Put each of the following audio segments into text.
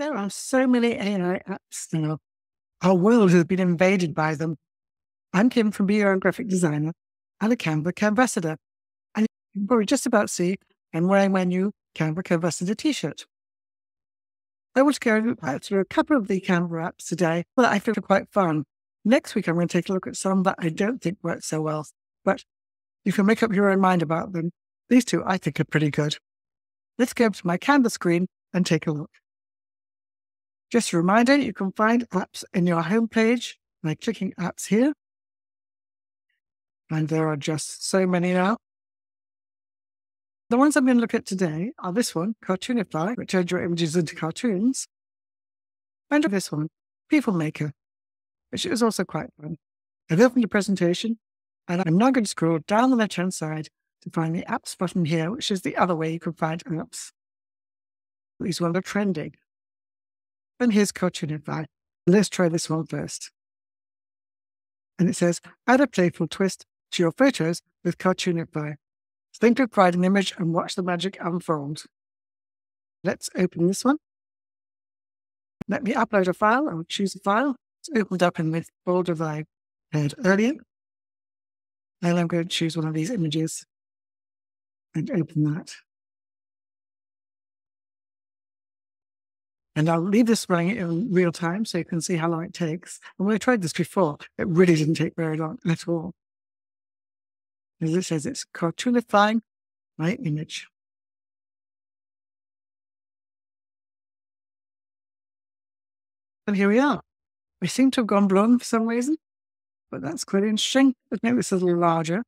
There are so many AI apps now. Our world has been invaded by them. I'm Kim from Be Your Own Graphic Designer and a Canva Canvassador. And you can probably just about see I'm wearing my new Canva Canvassador t-shirt. I want to go through a couple of the Canva apps today that I feel are quite fun. Next week, I'm going to take a look at some that I don't think work so well, but you can make up your own mind about them. These two I think are pretty good. Let's go to my Canva screen and take a look. Just a reminder, you can find apps in your homepage by clicking apps here. And there are just so many now. The ones I'm going to look at today are this one, Cartoonify, which turns your images into cartoons. And this one, PeopleMaker, which is also quite fun. I've opened the presentation, and I'm now going to scroll down the left-hand side to find the apps button here, which is the other way you can find apps. These ones are trending. And here's Cartoonify. Let's try this one first. And it says, add a playful twist to your photos with Cartoonify. Think of pride an image and watch the magic unfold. Let's open this one. Let me upload a file. I'll choose a file. It's opened up in the folder that I had earlier. And I'm going to choose one of these images and open that. And I'll leave this running in real time so you can see how long it takes. And when I tried this before, it really didn't take very long at all. As it says, it's cartoonifying my image. And here we are. We seem to have gone blonde for some reason, but that's quite interesting. Let's make this a little larger.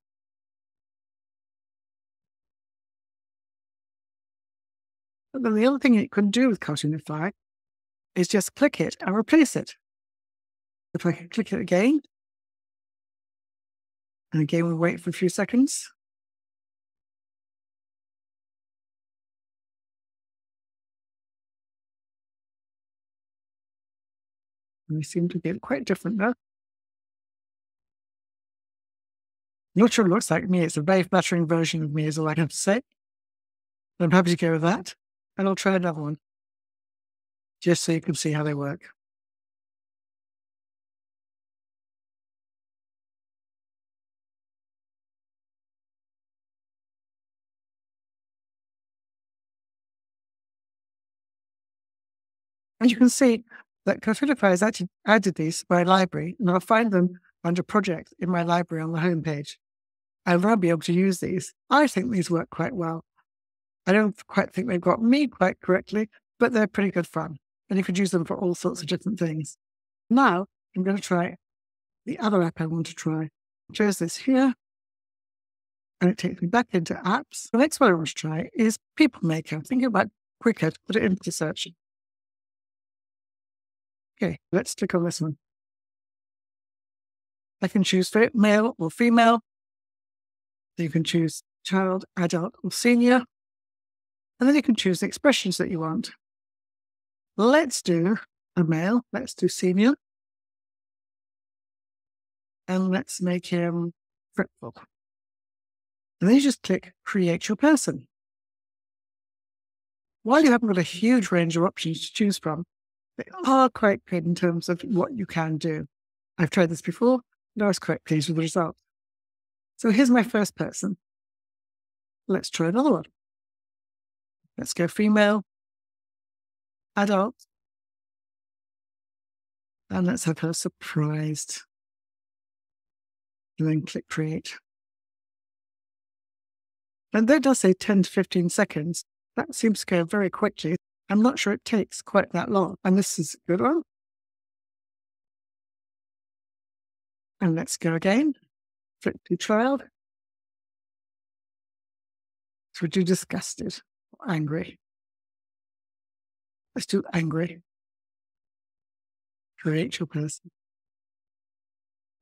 But then the other thing you can do with Cartoonify is just click it and replace it. If I can click it again, and again we'll wait for a few seconds. And we seem to get quite different now. Not sure it looks like me. It's a very flattering version of me, is all I have to say. But I'm happy to go with that. And I'll try another one, just so you can see how they work. And you can see that Cartoonify has actually added these to my library, and I'll find them under projects in my library on the homepage. I'll now be able to use these. I think these work quite well. I don't quite think they've got me quite correctly, but they're pretty good fun. And you could use them for all sorts of different things. Now, I'm going to try the other app I want to try. Choose this here, and it takes me back into apps. The next one I want to try is PeopleMaker. Thinking about quicker to put it into search. Okay, let's click on this one. I can choose male or female. You can choose child, adult, or senior. And then you can choose the expressions that you want. Let's do a male. Let's do senior. And let's make him fretful. And then you just click Create Your Person. While you haven't got a huge range of options to choose from, they are quite good in terms of what you can do. I've tried this before, and I was quite pleased with the result. So here's my first person. Let's try another one. Let's go female, adult, and let's have her surprised. And then click Create. And though it does say 10 to 15 seconds, that seems to go very quickly. I'm not sure it takes quite that long. And this is a good one. And let's go again. Flip to child. So we do disgusted or angry. Let's do angry. Create your person.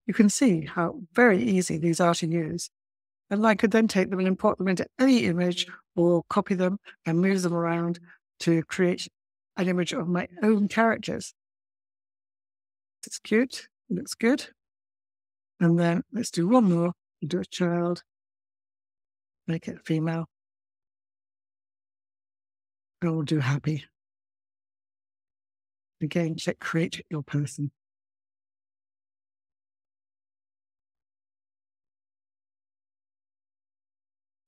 You can see how very easy these are to use. And I could then take them and import them into any image or copy them and move them around to create an image of my own characters. It's cute. It looks good. And then let's do one more. We'll do a child. Make it female. And we'll do happy. Again, click Create Your Person.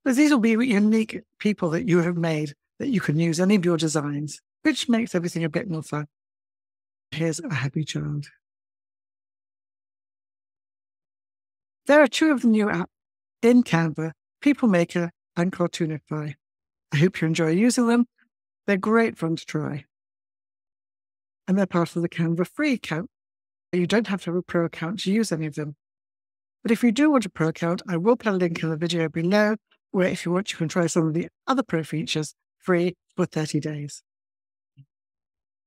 So these will be unique people that you have made that you can use any of your designs, which makes everything a bit more fun. Here's a happy child. There are 2 of the new apps in Canva, PeopleMaker and Cartoonify. I hope you enjoy using them. They're great fun to try. And they're part of the Canva free account. You don't have to have a pro account to use any of them. But if you do want a pro account, I will put a link in the video below, where if you want, you can try some of the other pro features free for 30 days.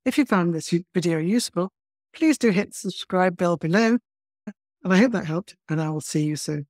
If you found this video useful, please do hit the subscribe bell below. And I hope that helped, and I will see you soon.